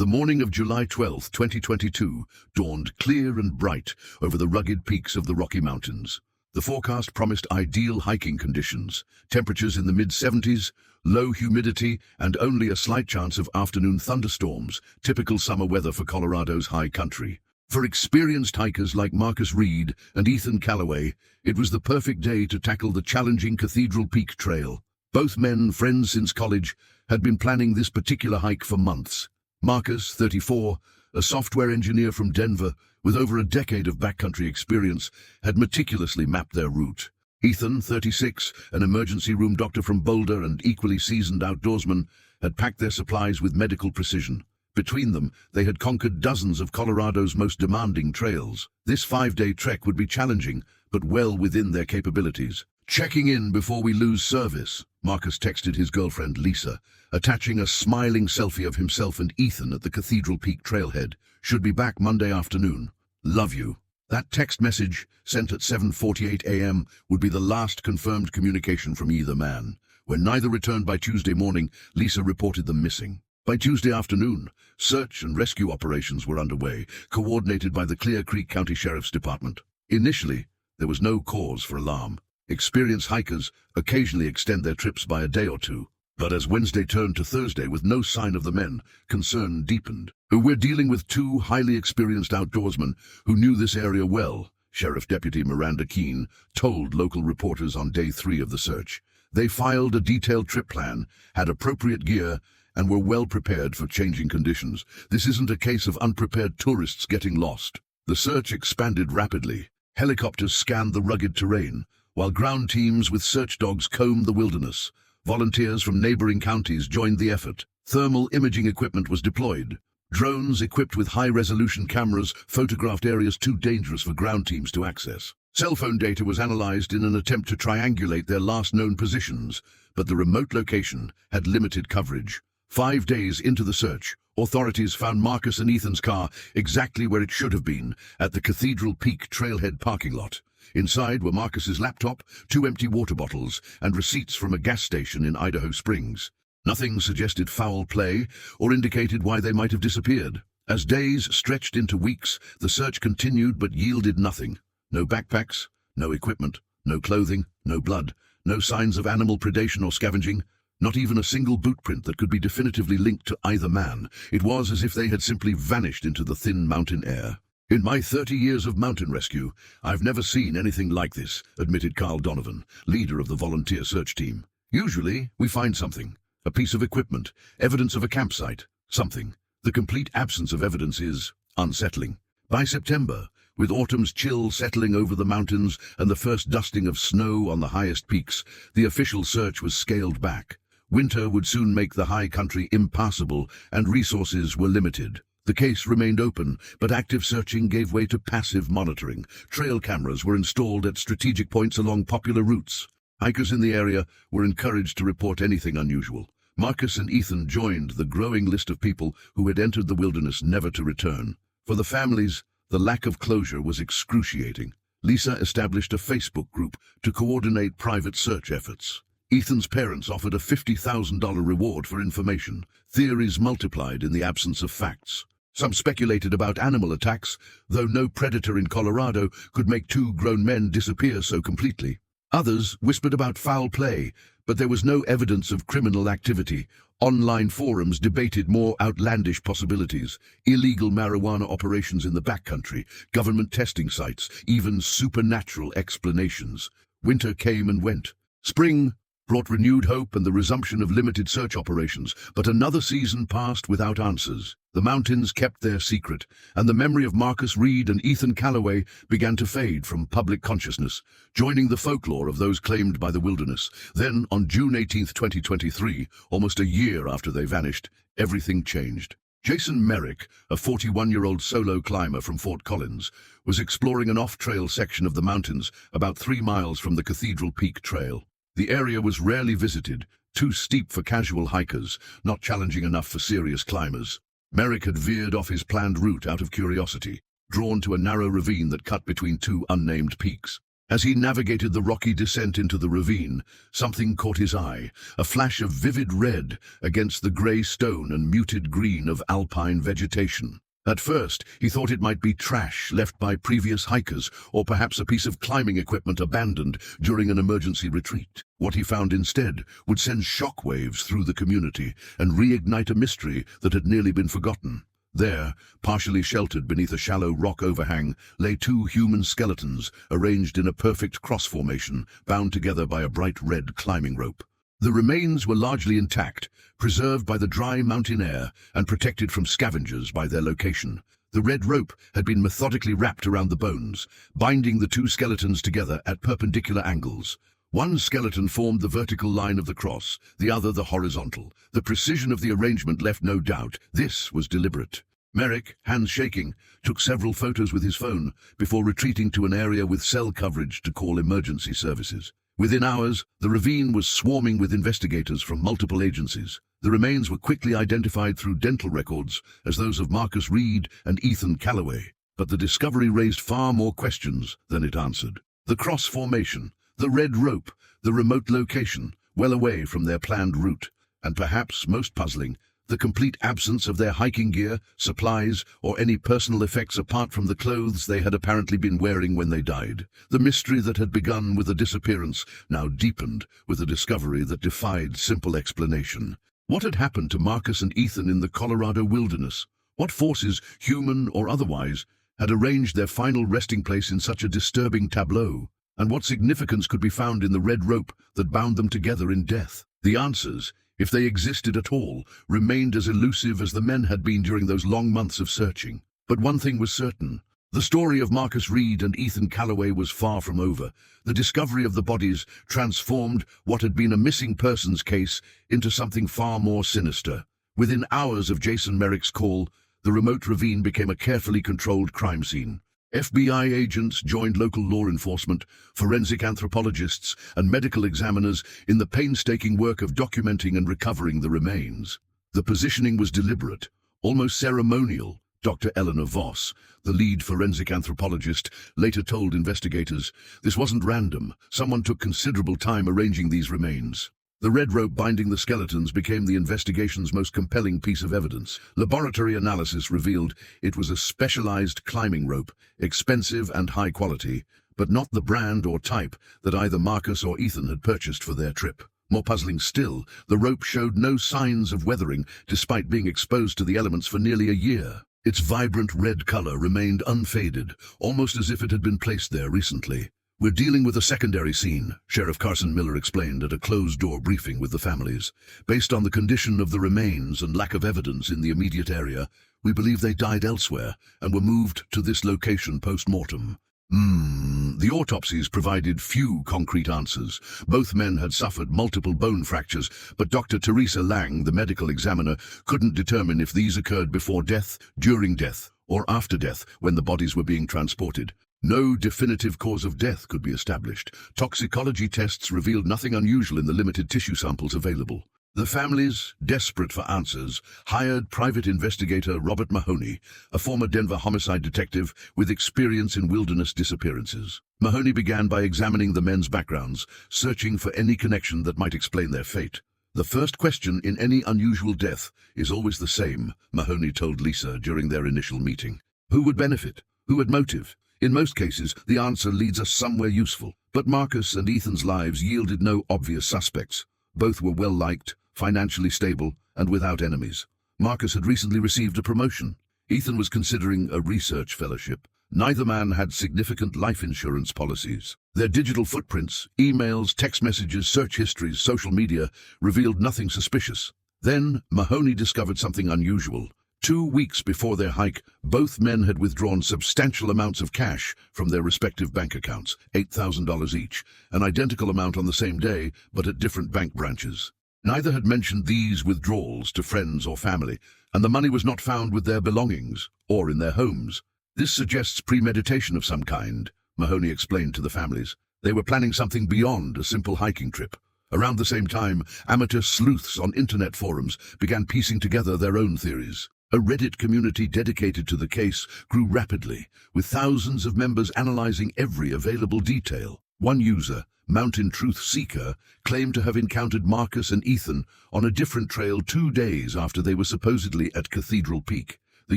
The morning of July 12, 2022, dawned clear and bright over the rugged peaks of the Rocky Mountains. The forecast promised ideal hiking conditions, temperatures in the mid-70s, low humidity, and only a slight chance of afternoon thunderstorms, typical summer weather for Colorado's high country. For experienced hikers like Marcus Reed and Ethan Callaway, it was the perfect day to tackle the challenging Cathedral Peak Trail. Both men, friends since college, had been planning this particular hike for months. Marcus, 34, a software engineer from Denver with over a decade of backcountry experience, had meticulously mapped their route. Ethan, 36, an emergency room doctor from Boulder and equally seasoned outdoorsman, had packed their supplies with medical precision. Between them, they had conquered dozens of Colorado's most demanding trails. This 5-day trek would be challenging, but well within their capabilities. "Checking in before we lose service," Marcus texted his girlfriend Lisa, attaching a smiling selfie of himself and Ethan at the Cathedral Peak trailhead. "Should be back Monday afternoon. Love you." That text message, sent at 7:48 a.m., would be the last confirmed communication from either man. When neither returned by Tuesday morning, Lisa reported them missing. By Tuesday afternoon, search and rescue operations were underway, coordinated by the Clear Creek County Sheriff's Department. Initially, there was no cause for alarm. Experienced hikers occasionally extend their trips by a day or two. But as Wednesday turned to Thursday with no sign of the men, concern deepened. "We're dealing with two highly experienced outdoorsmen who knew this area well," Sheriff Deputy Miranda Keene told local reporters on day 3 of the search. "They filed a detailed trip plan, had appropriate gear, and were well prepared for changing conditions. This isn't a case of unprepared tourists getting lost." The search expanded rapidly. Helicopters scanned the rugged terrain, while ground teams with search dogs combed the wilderness. Volunteers from neighboring counties joined the effort. Thermal imaging equipment was deployed. Drones equipped with high-resolution cameras photographed areas too dangerous for ground teams to access. Cell phone data was analyzed in an attempt to triangulate their last known positions, but the remote location had limited coverage. 5 days into the search, authorities found Marcus and Ethan's car exactly where it should have been, at the Cathedral Peak trailhead parking lot. Inside were Marcus's laptop, 2 empty water bottles, and receipts from a gas station in Idaho Springs. Nothing suggested foul play or indicated why they might have disappeared. As days stretched into weeks, the search continued but yielded nothing. No backpacks, no equipment, no clothing, no blood, no signs of animal predation or scavenging. Not even a single boot print that could be definitively linked to either man. It was as if they had simply vanished into the thin mountain air. "In my 30 years of mountain rescue, I've never seen anything like this," admitted Carl Donovan, leader of the volunteer search team. "Usually, we find something. A piece of equipment, evidence of a campsite, something. The complete absence of evidence is unsettling." By September, with autumn's chill settling over the mountains and the first dusting of snow on the highest peaks, the official search was scaled back. Winter would soon make the high country impassable, and resources were limited. The case remained open, but active searching gave way to passive monitoring. Trail cameras were installed at strategic points along popular routes. Hikers in the area were encouraged to report anything unusual. Marcus and Ethan joined the growing list of people who had entered the wilderness never to return. For the families, the lack of closure was excruciating. Lisa established a Facebook group to coordinate private search efforts. Ethan's parents offered a $50,000 reward for information. Theories multiplied in the absence of facts. Some speculated about animal attacks, though no predator in Colorado could make 2 grown men disappear so completely. Others whispered about foul play, but there was no evidence of criminal activity. Online forums debated more outlandish possibilities: illegal marijuana operations in the backcountry, government testing sites, even supernatural explanations. Winter came and went. Spring brought renewed hope and the resumption of limited search operations, but another season passed without answers. The mountains kept their secret, and the memory of Marcus Reed and Ethan Callaway began to fade from public consciousness, joining the folklore of those claimed by the wilderness. Then, on June 18, 2023, almost a year after they vanished, everything changed. Jason Merrick, a 41-year-old solo climber from Fort Collins, was exploring an off-trail section of the mountains about 3 miles from the Cathedral Peak Trail. The area was rarely visited, too steep for casual hikers, not challenging enough for serious climbers. Merrick had veered off his planned route out of curiosity, drawn to a narrow ravine that cut between 2 unnamed peaks. As he navigated the rocky descent into the ravine, something caught his eye, a flash of vivid red against the grey stone and muted green of alpine vegetation. At first, he thought it might be trash left by previous hikers, or perhaps a piece of climbing equipment abandoned during an emergency retreat. What he found instead would send shockwaves through the community and reignite a mystery that had nearly been forgotten. There, partially sheltered beneath a shallow rock overhang, lay two human skeletons, arranged in a perfect cross formation, bound together by a bright red climbing rope. The remains were largely intact, preserved by the dry mountain air and protected from scavengers by their location. The red rope had been methodically wrapped around the bones, binding the two skeletons together at perpendicular angles. One skeleton formed the vertical line of the cross, the other the horizontal. The precision of the arrangement left no doubt. This was deliberate. Merrick, hands shaking, took several photos with his phone before retreating to an area with cell coverage to call emergency services. Within hours, the ravine was swarming with investigators from multiple agencies. The remains were quickly identified through dental records as those of Marcus Reed and Ethan Calloway. But the discovery raised far more questions than it answered. The cross formation, the red rope, the remote location, well away from their planned route, and perhaps most puzzling, the complete absence of their hiking gear, supplies, or any personal effects apart from the clothes they had apparently been wearing when they died. The mystery that had begun with a disappearance now deepened with a discovery that defied simple explanation. What had happened to Marcus and Ethan in the Colorado wilderness? What forces, human or otherwise, had arranged their final resting place in such a disturbing tableau? And what significance could be found in the red rope that bound them together in death? The answers, if they existed at all, remained as elusive as the men had been during those long months of searching. But one thing was certain. The story of Marcus Reed and Ethan Calloway was far from over. The discovery of the bodies transformed what had been a missing persons case into something far more sinister. Within hours of Jason Merrick's call, the remote ravine became a carefully controlled crime scene. FBI agents joined local law enforcement, forensic anthropologists, and medical examiners in the painstaking work of documenting and recovering the remains. The positioning was deliberate, almost ceremonial. Dr. Eleanor Voss, the lead forensic anthropologist, later told investigators, "This wasn't random. Someone took considerable time arranging these remains." The red rope binding the skeletons became the investigation's most compelling piece of evidence. Laboratory analysis revealed it was a specialized climbing rope, expensive and high quality, but not the brand or type that either Marcus or Ethan had purchased for their trip. More puzzling still, the rope showed no signs of weathering despite being exposed to the elements for nearly a year. Its vibrant red color remained unfaded, almost as if it had been placed there recently. "We're dealing with a secondary scene," Sheriff Carson Miller explained at a closed-door briefing with the families. "Based on the condition of the remains and lack of evidence in the immediate area, we believe they died elsewhere and were moved to this location post-mortem." The autopsies provided few concrete answers. Both men had suffered multiple bone fractures, but Dr. Teresa Lang, the medical examiner, couldn't determine if these occurred before death, during death, or after death when the bodies were being transported. No definitive cause of death could be established. Toxicology tests revealed nothing unusual in the limited tissue samples available. The families, desperate for answers, hired private investigator Robert Mahoney, a former Denver homicide detective with experience in wilderness disappearances. Mahoney began by examining the men's backgrounds, searching for any connection that might explain their fate. "The first question in any unusual death is always the same," Mahoney told Lisa during their initial meeting. "Who would benefit? Who had motive? In most cases, the answer leads us somewhere useful. But Marcus and Ethan's lives yielded no obvious suspects. Both were well-liked, financially stable, and without enemies. Marcus had recently received a promotion. Ethan was considering a research fellowship. Neither man had significant life insurance policies. Their digital footprints, emails, text messages, search histories, social media, revealed nothing suspicious. Then, Mahoney discovered something unusual. 2 weeks before their hike, both men had withdrawn substantial amounts of cash from their respective bank accounts, $8,000 each, an identical amount on the same day, but at different bank branches. Neither had mentioned these withdrawals to friends or family, and the money was not found with their belongings or in their homes. "This suggests premeditation of some kind," Mahoney explained to the families. "They were planning something beyond a simple hiking trip." Around the same time, amateur sleuths on internet forums began piecing together their own theories. A Reddit community dedicated to the case grew rapidly, with thousands of members analyzing every available detail. One user, Mountain Truth Seeker, claimed to have encountered Marcus and Ethan on a different trail 2 days after they were supposedly at Cathedral Peak. The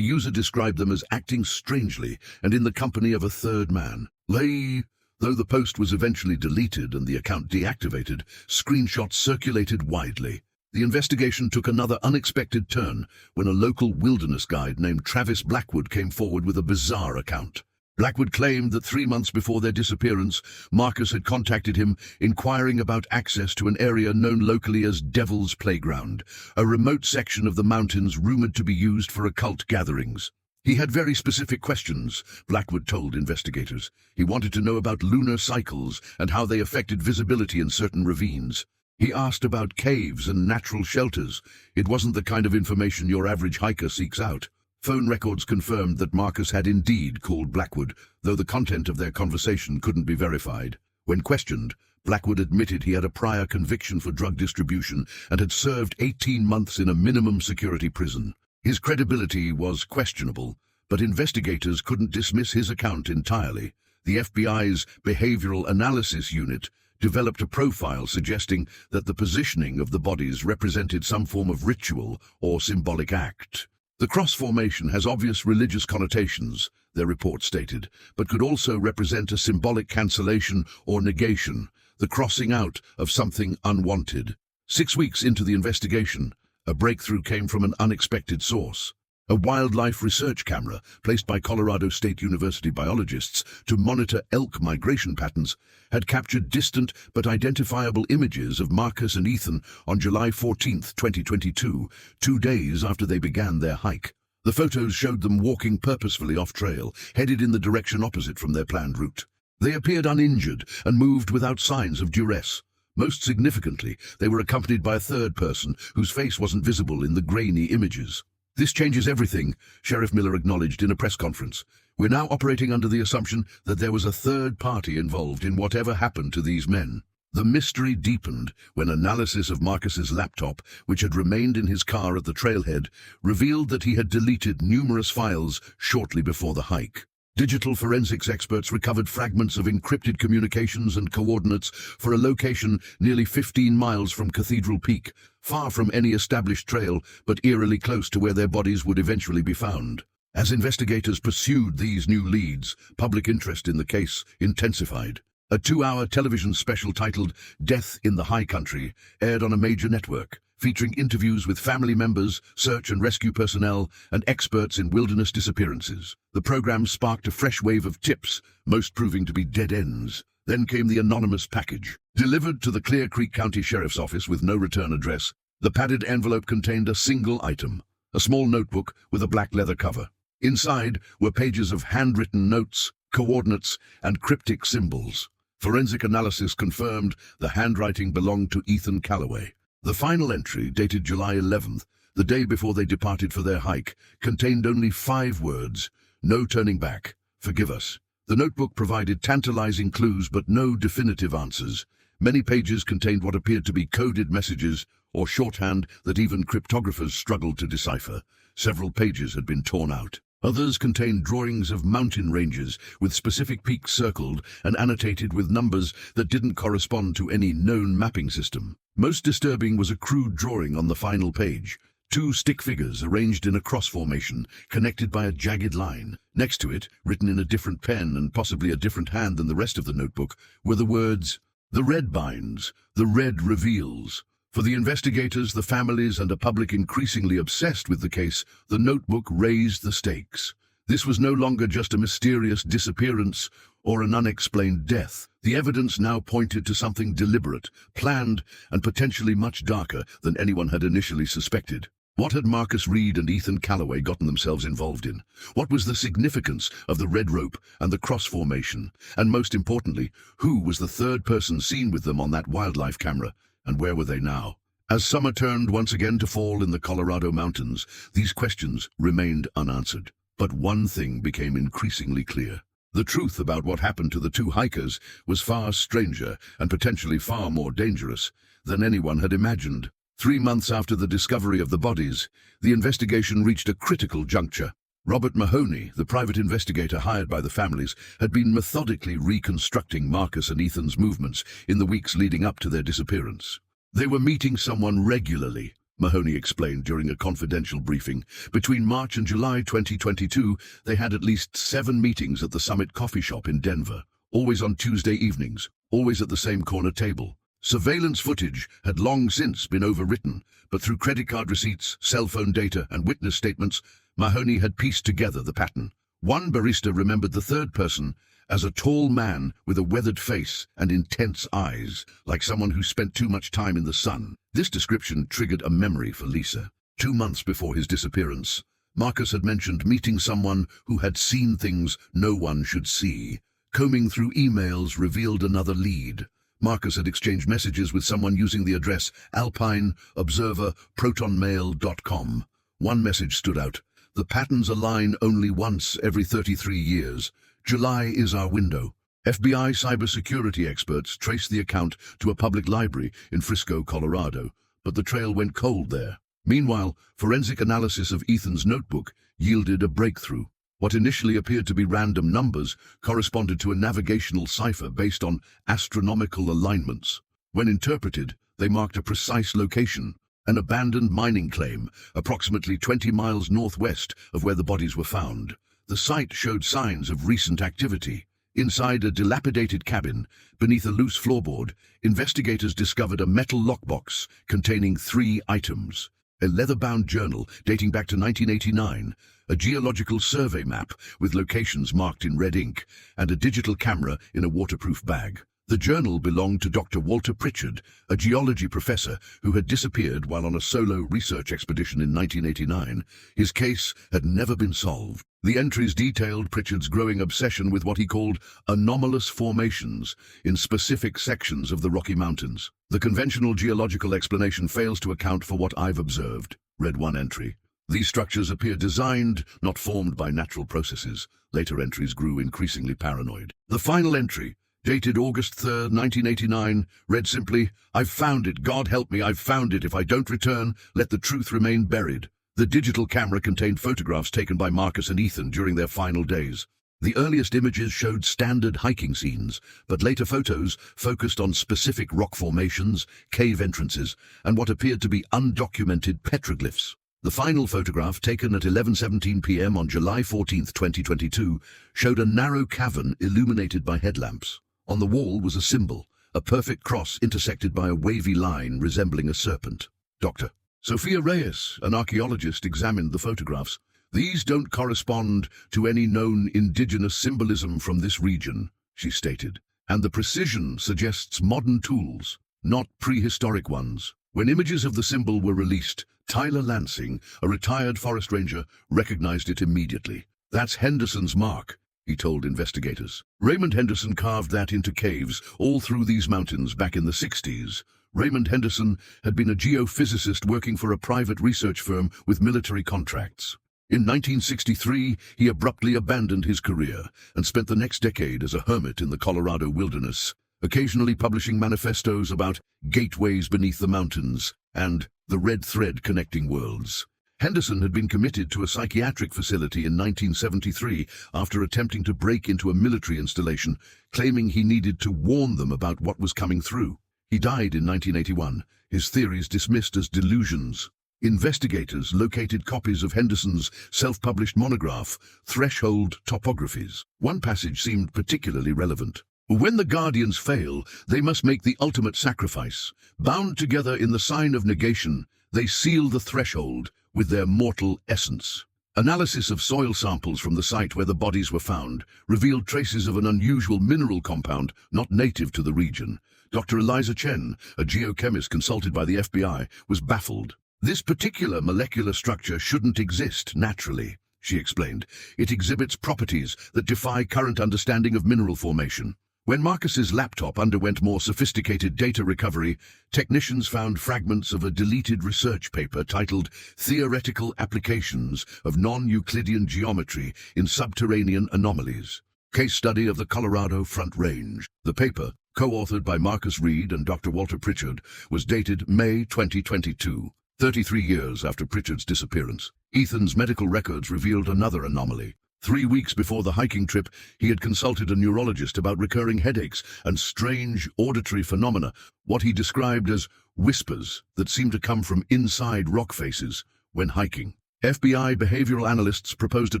user described them as acting strangely and in the company of a third man. Though the post was eventually deleted and the account deactivated, screenshots circulated widely. The investigation took another unexpected turn when a local wilderness guide named Travis Blackwood came forward with a bizarre account. Blackwood claimed that 3 months before their disappearance, Marcus had contacted him inquiring about access to an area known locally as Devil's Playground, a remote section of the mountains rumored to be used for occult gatherings. He had very specific questions, Blackwood told investigators. He wanted to know about lunar cycles and how they affected visibility in certain ravines. He asked about caves and natural shelters. It wasn't the kind of information your average hiker seeks out. Phone records confirmed that Marcus had indeed called Blackwood, though the content of their conversation couldn't be verified. When questioned, Blackwood admitted he had a prior conviction for drug distribution and had served 18 months in a minimum security prison. His credibility was questionable, but investigators couldn't dismiss his account entirely. The FBI's Behavioral Analysis Unit developed a profile suggesting that the positioning of the bodies represented some form of ritual or symbolic act. The cross formation has obvious religious connotations, their report stated, but could also represent a symbolic cancellation or negation, the crossing out of something unwanted. 6 weeks into the investigation, a breakthrough came from an unexpected source. A wildlife research camera placed by Colorado State University biologists to monitor elk migration patterns had captured distant but identifiable images of Marcus and Ethan on July 14, 2022, 2 days after they began their hike. The photos showed them walking purposefully off-trail, headed in the direction opposite from their planned route. They appeared uninjured and moved without signs of duress. Most significantly, they were accompanied by a third person whose face wasn't visible in the grainy images. "This changes everything," Sheriff Miller acknowledged in a press conference. "We're now operating under the assumption that there was a third party involved in whatever happened to these men." The mystery deepened when analysis of Marcus's laptop, which had remained in his car at the trailhead, revealed that he had deleted numerous files shortly before the hike. Digital forensics experts recovered fragments of encrypted communications and coordinates for a location nearly 15 miles from Cathedral Peak, far from any established trail, but eerily close to where their bodies would eventually be found. As investigators pursued these new leads, public interest in the case intensified. A 2-hour television special titled Death in the High Country aired on a major network, featuring interviews with family members, search and rescue personnel, and experts in wilderness disappearances. The program sparked a fresh wave of tips, most proving to be dead ends. Then came the anonymous package. Delivered to the Clear Creek County Sheriff's Office with no return address, the padded envelope contained a single item, a small notebook with a black leather cover. Inside were pages of handwritten notes, coordinates, and cryptic symbols. Forensic analysis confirmed the handwriting belonged to Ethan Calloway. The final entry, dated July 11th, the day before they departed for their hike, contained only 5 words: "No turning back. Forgive us." The notebook provided tantalizing clues but no definitive answers. Many pages contained what appeared to be coded messages or shorthand that even cryptographers struggled to decipher. Several pages had been torn out. Others contained drawings of mountain ranges with specific peaks circled and annotated with numbers that didn't correspond to any known mapping system. Most disturbing was a crude drawing on the final page. 2 stick figures arranged in a cross formation, connected by a jagged line. Next to it, written in a different pen and possibly a different hand than the rest of the notebook, were the words, "The red binds, the red reveals." For the investigators, the families, and a public increasingly obsessed with the case, the notebook raised the stakes. This was no longer just a mysterious disappearance or an unexplained death. The evidence now pointed to something deliberate, planned, and potentially much darker than anyone had initially suspected. What had Marcus Reed and Ethan Calloway gotten themselves involved in? What was the significance of the red rope and the cross formation? And most importantly, who was the third person seen with them on that wildlife camera? And where were they now? As summer turned once again to fall in the Colorado mountains, these questions remained unanswered. But one thing became increasingly clear. The truth about what happened to the 2 hikers was far stranger and potentially far more dangerous than anyone had imagined. 3 months after the discovery of the bodies, the investigation reached a critical juncture. Robert Mahoney, the private investigator hired by the families, had been methodically reconstructing Marcus and Ethan's movements in the weeks leading up to their disappearance. They were meeting someone regularly, Mahoney explained during a confidential briefing. Between March and July 2022, they had at least 7 meetings at the Summit coffee shop in Denver, always on Tuesday evenings, always at the same corner table. Surveillance footage had long since been overwritten, but through credit card receipts, cell phone data, and witness statements, Mahoney had pieced together the pattern. One barista remembered the third person as a tall man with a weathered face and intense eyes, like someone who spent too much time in the sun. This description triggered a memory for Lisa. 2 months before his disappearance, Marcus had mentioned meeting someone who had seen things no one should see. Combing through emails revealed another lead. Marcus had exchanged messages with someone using the address alpineobserverprotonmail.com. One message stood out. The patterns align only once every 33 years. July is our window. FBI cybersecurity experts traced the account to a public library in Frisco, Colorado, but the trail went cold there. Meanwhile, forensic analysis of Ethan's notebook yielded a breakthrough. What initially appeared to be random numbers corresponded to a navigational cipher based on astronomical alignments. When interpreted, they marked a precise location, an abandoned mining claim, approximately 20 miles northwest of where the bodies were found. The site showed signs of recent activity. Inside a dilapidated cabin, beneath a loose floorboard, investigators discovered a metal lockbox containing 3 items. A leather-bound journal dating back to 1989, a geological survey map with locations marked in red ink, and a digital camera in a waterproof bag. The journal belonged to Dr. Walter Pritchard, a geology professor who had disappeared while on a solo research expedition in 1989. His case had never been solved. The entries detailed Pritchard's growing obsession with what he called anomalous formations in specific sections of the Rocky Mountains. The conventional geological explanation fails to account for what I've observed, read one entry. These structures appear designed, not formed by natural processes. Later entries grew increasingly paranoid. The final entry, dated August 3, 1989, read simply, "I've found it. God help me, I've found it. If I don't return, let the truth remain buried." The digital camera contained photographs taken by Marcus and Ethan during their final days. The earliest images showed standard hiking scenes, but later photos focused on specific rock formations, cave entrances, and what appeared to be undocumented petroglyphs. The final photograph, taken at 11:17 p.m. on July 14, 2022, showed a narrow cavern illuminated by headlamps. On the wall was a symbol, a perfect cross intersected by a wavy line resembling a serpent. Dr. Sophia Reyes, an archaeologist, examined the photographs. "These don't correspond to any known indigenous symbolism from this region," she stated, "and the precision suggests modern tools, not prehistoric ones." When images of the symbol were released, Tyler Lansing, a retired forest ranger, recognized it immediately. "That's Henderson's mark," he told investigators. Raymond Henderson carved that into caves all through these mountains back in the 60s. Raymond Henderson had been a geophysicist working for a private research firm with military contracts. In 1963, he abruptly abandoned his career and spent the next decade as a hermit in the Colorado wilderness, occasionally publishing manifestos about gateways beneath the mountains and the red thread connecting worlds. Henderson had been committed to a psychiatric facility in 1973 after attempting to break into a military installation, claiming he needed to warn them about what was coming through. He died in 1981, his theories dismissed as delusions. Investigators located copies of Henderson's self-published monograph, Threshold Topographies. One passage seemed particularly relevant. "When the guardians fail, they must make the ultimate sacrifice. Bound together in the sign of negation, they seal the threshold with their mortal essence." Analysis of soil samples from the site where the bodies were found revealed traces of an unusual mineral compound not native to the region. Dr. Eliza Chen, a geochemist consulted by the FBI, was baffled. "This particular molecular structure shouldn't exist naturally," she explained. "It exhibits properties that defy current understanding of mineral formation." When Marcus's laptop underwent more sophisticated data recovery, technicians found fragments of a deleted research paper titled Theoretical Applications of Non-Euclidean Geometry in Subterranean Anomalies. Case Study of the Colorado Front Range. The paper, co-authored by Marcus Reed and Dr. Walter Pritchard, was dated May 2022, 33 years after Pritchard's disappearance. Ethan's medical records revealed another anomaly. 3 weeks before the hiking trip, he had consulted a neurologist about recurring headaches and strange auditory phenomena, what he described as whispers that seemed to come from inside rock faces when hiking. FBI behavioral analysts proposed a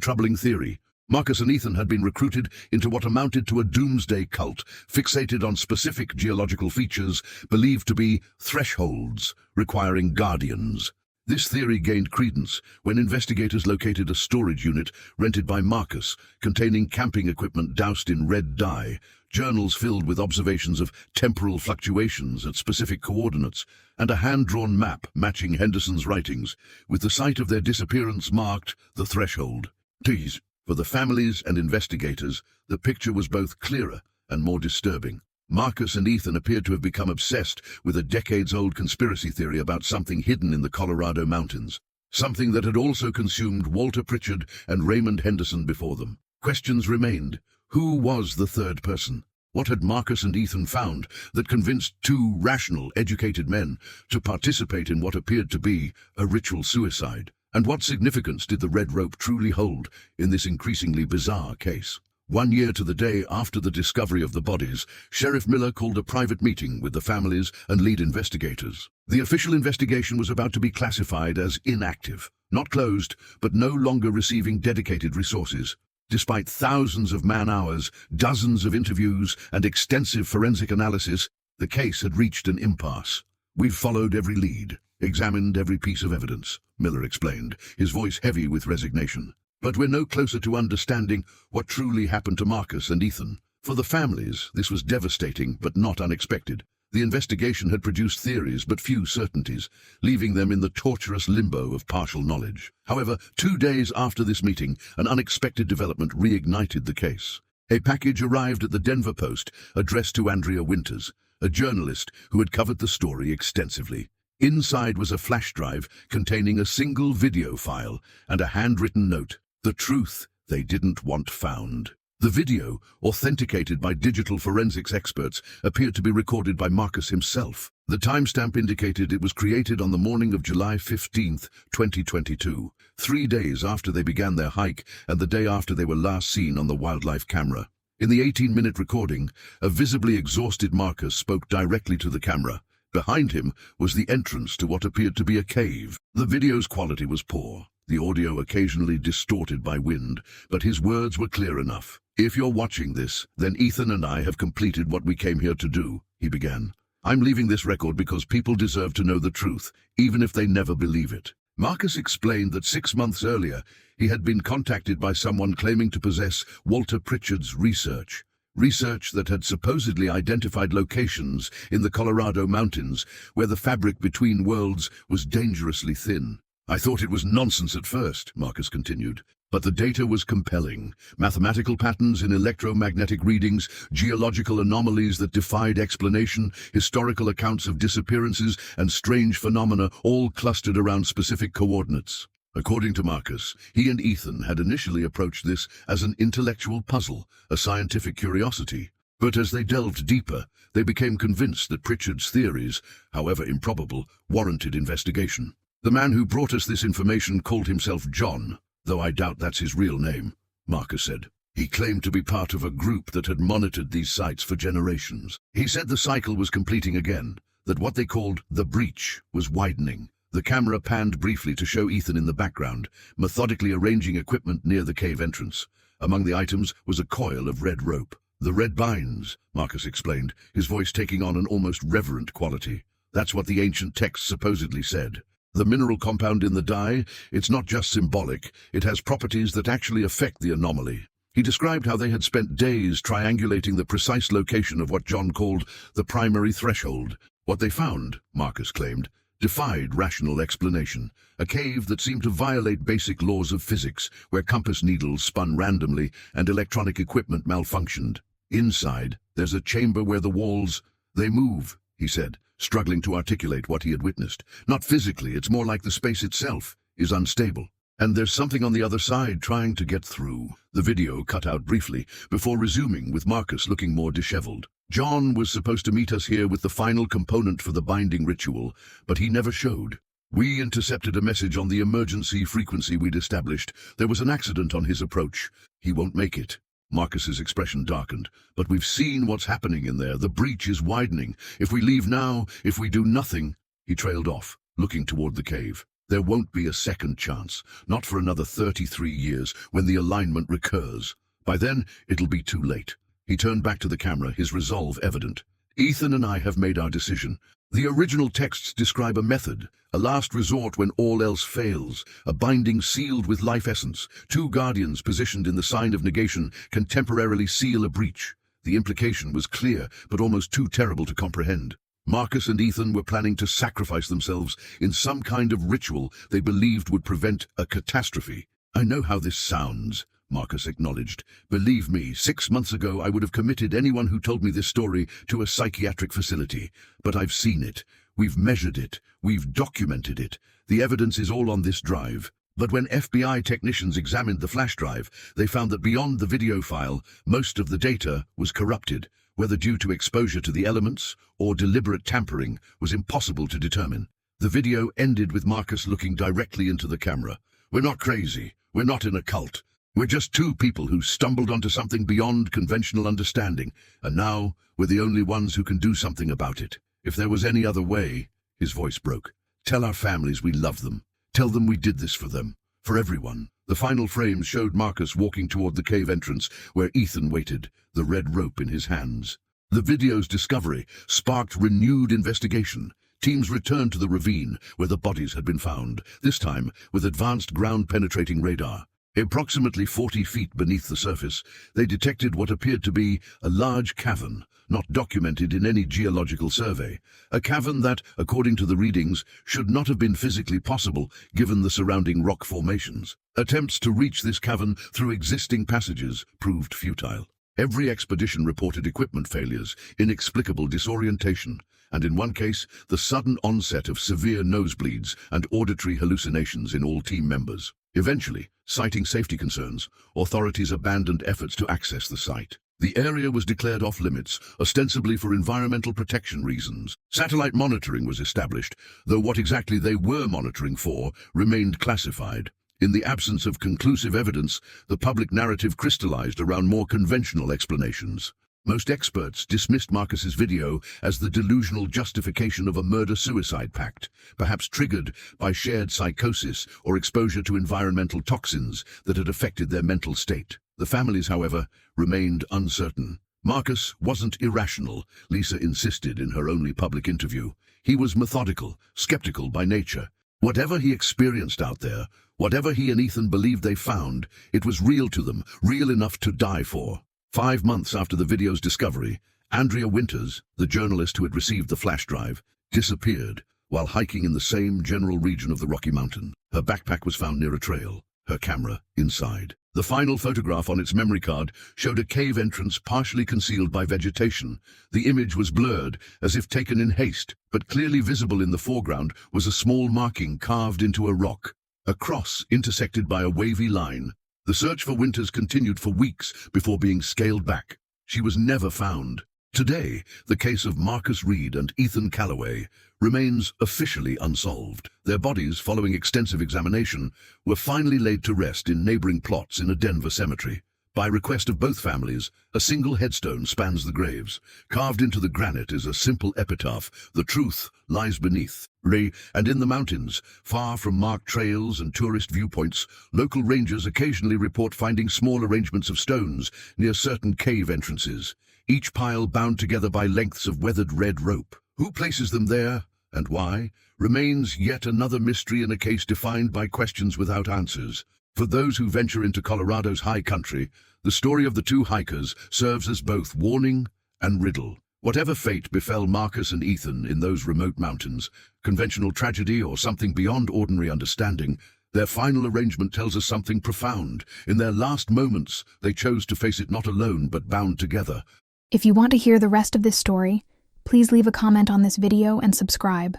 troubling theory. Marcus and Ethan had been recruited into what amounted to a doomsday cult, fixated on specific geological features believed to be thresholds requiring guardians. This theory gained credence when investigators located a storage unit rented by Marcus, containing camping equipment doused in red dye, journals filled with observations of temporal fluctuations at specific coordinates, and a hand-drawn map matching Henderson's writings, with the site of their disappearance marked the threshold. For the families and investigators, the picture was both clearer and more disturbing. Marcus and Ethan appeared to have become obsessed with a decades-old conspiracy theory about something hidden in the Colorado mountains, something that had also consumed Walter Pritchard and Raymond Henderson before them. Questions remained. Who was the third person? What had Marcus and Ethan found that convinced two rational, educated men to participate in what appeared to be a ritual suicide? And what significance did the red rope truly hold in this increasingly bizarre case? 1 year to the day after the discovery of the bodies, Sheriff Miller called a private meeting with the families and lead investigators. The official investigation was about to be classified as inactive, not closed, but no longer receiving dedicated resources. Despite thousands of man-hours, dozens of interviews, and extensive forensic analysis, the case had reached an impasse. "We've followed every lead, examined every piece of evidence," Miller explained, his voice heavy with resignation. "But we're no closer to understanding what truly happened to Marcus and Ethan." For the families, this was devastating but not unexpected. The investigation had produced theories but few certainties, leaving them in the torturous limbo of partial knowledge. However, 2 days after this meeting, an unexpected development reignited the case. A package arrived at the Denver Post addressed to Andrea Winters, a journalist who had covered the story extensively. Inside was a flash drive containing a single video file and a handwritten note: "The truth they didn't want found." The video, authenticated by digital forensics experts, appeared to be recorded by Marcus himself. The timestamp indicated it was created on the morning of July 15, 2022, 3 days after they began their hike and the day after they were last seen on the wildlife camera. In the 18-minute recording, a visibly exhausted Marcus spoke directly to the camera. Behind him was the entrance to what appeared to be a cave. The video's quality was poor, the audio occasionally distorted by wind, but his words were clear enough. "If you're watching this, then Ethan and I have completed what we came here to do," he began. "I'm leaving this record because people deserve to know the truth, even if they never believe it." Marcus explained that 6 months earlier, he had been contacted by someone claiming to possess Walter Pritchard's research that had supposedly identified locations in the Colorado mountains where the fabric between worlds was dangerously thin. "I thought it was nonsense at first," Marcus continued, "but the data was compelling. Mathematical patterns in electromagnetic readings, geological anomalies that defied explanation, historical accounts of disappearances, and strange phenomena all clustered around specific coordinates." According to Marcus, he and Ethan had initially approached this as an intellectual puzzle, a scientific curiosity. But as they delved deeper, they became convinced that Pritchard's theories, however improbable, warranted investigation. "The man who brought us this information called himself John, though I doubt that's his real name," Marcus said. "He claimed to be part of a group that had monitored these sites for generations. He said the cycle was completing again, that what they called the breach was widening." The camera panned briefly to show Ethan in the background, methodically arranging equipment near the cave entrance. Among the items was a coil of red rope. "The red binds," Marcus explained, his voice taking on an almost reverent quality. "That's what the ancient texts supposedly said. The mineral compound in the dye, it's not just symbolic, it has properties that actually affect the anomaly." He described how they had spent days triangulating the precise location of what John called the primary threshold. What they found, Marcus claimed, defied rational explanation. A cave that seemed to violate basic laws of physics, where compass needles spun randomly and electronic equipment malfunctioned. "Inside, there's a chamber where the walls, they move," he said, struggling to articulate what he had witnessed. "Not physically, it's more like the space itself is unstable." And there's something on the other side trying to get through. The video cut out briefly, before resuming with Marcus looking more disheveled. John was supposed to meet us here with the final component for the binding ritual, but he never showed. We intercepted a message on the emergency frequency we'd established. There was an accident on his approach. He won't make it. Marcus's expression darkened. But we've seen what's happening in there. The breach is widening. If we leave now, if we do nothing... He trailed off, looking toward the cave. There won't be a second chance, not for another 33 years, when the alignment recurs. By then, it'll be too late. He turned back to the camera, his resolve evident. Ethan and I have made our decision. The original texts describe a method, a last resort when all else fails, a binding sealed with life essence. 2 guardians positioned in the sign of negation can temporarily seal a breach. The implication was clear, but almost too terrible to comprehend. Marcus and Ethan were planning to sacrifice themselves in some kind of ritual they believed would prevent a catastrophe. I know how this sounds, Marcus acknowledged. Believe me, 6 months ago I would have committed anyone who told me this story to a psychiatric facility. But I've seen it. We've measured it. We've documented it. The evidence is all on this drive. But when FBI technicians examined the flash drive, they found that beyond the video file, most of the data was corrupted. Whether due to exposure to the elements or deliberate tampering was impossible to determine. The video ended with Marcus looking directly into the camera. We're not crazy. We're not in a cult. We're just 2 people who stumbled onto something beyond conventional understanding, and now we're the only ones who can do something about it. If there was any other way, his voice broke. Tell our families we love them. Tell them we did this for them. For everyone. The final frames showed Marcus walking toward the cave entrance where Ethan waited, the red rope in his hands. The video's discovery sparked renewed investigation. Teams returned to the ravine where the bodies had been found, this time with advanced ground-penetrating radar. Approximately 40 feet beneath the surface, they detected what appeared to be a large cavern, not documented in any geological survey. A cavern that, according to the readings, should not have been physically possible given the surrounding rock formations. Attempts to reach this cavern through existing passages proved futile. Every expedition reported equipment failures, inexplicable disorientation, and in one case, the sudden onset of severe nosebleeds and auditory hallucinations in all team members. Eventually, citing safety concerns, authorities abandoned efforts to access the site. The area was declared off-limits, ostensibly for environmental protection reasons. Satellite monitoring was established, though what exactly they were monitoring for remained classified. In the absence of conclusive evidence, the public narrative crystallized around more conventional explanations. Most experts dismissed Marcus's video as the delusional justification of a murder-suicide pact, perhaps triggered by shared psychosis or exposure to environmental toxins that had affected their mental state. The families, however, remained uncertain. Marcus wasn't irrational, Lisa insisted in her only public interview. He was methodical, skeptical by nature. Whatever he experienced out there, whatever he and Ethan believed they found, it was real to them, real enough to die for. 5 months after the video's discovery, Andrea Winters, the journalist who had received the flash drive, disappeared while hiking in the same general region of the Rocky Mountain. Her backpack was found near a trail, her camera inside. The final photograph on its memory card showed a cave entrance partially concealed by vegetation. The image was blurred, as if taken in haste, but clearly visible in the foreground was a small marking carved into a rock, a cross intersected by a wavy line. The search for Winters continued for weeks before being scaled back. She was never found. Today, the case of Marcus Reed and Ethan Calloway remains officially unsolved. Their bodies, following extensive examination, were finally laid to rest in neighboring plots in a Denver cemetery. By request of both families, a single headstone spans the graves. Carved into the granite is a simple epitaph: "The truth lies beneath." And in the mountains, far from marked trails and tourist viewpoints, local rangers occasionally report finding small arrangements of stones near certain cave entrances, each pile bound together by lengths of weathered red rope. Who places them there, and why, remains yet another mystery in a case defined by questions without answers. For those who venture into Colorado's high country, the story of the two hikers serves as both warning and riddle. Whatever fate befell Marcus and Ethan in those remote mountains, conventional tragedy or something beyond ordinary understanding, their final arrangement tells us something profound. In their last moments, they chose to face it not alone but bound together. If you want to hear the rest of this story, please leave a comment on this video and subscribe.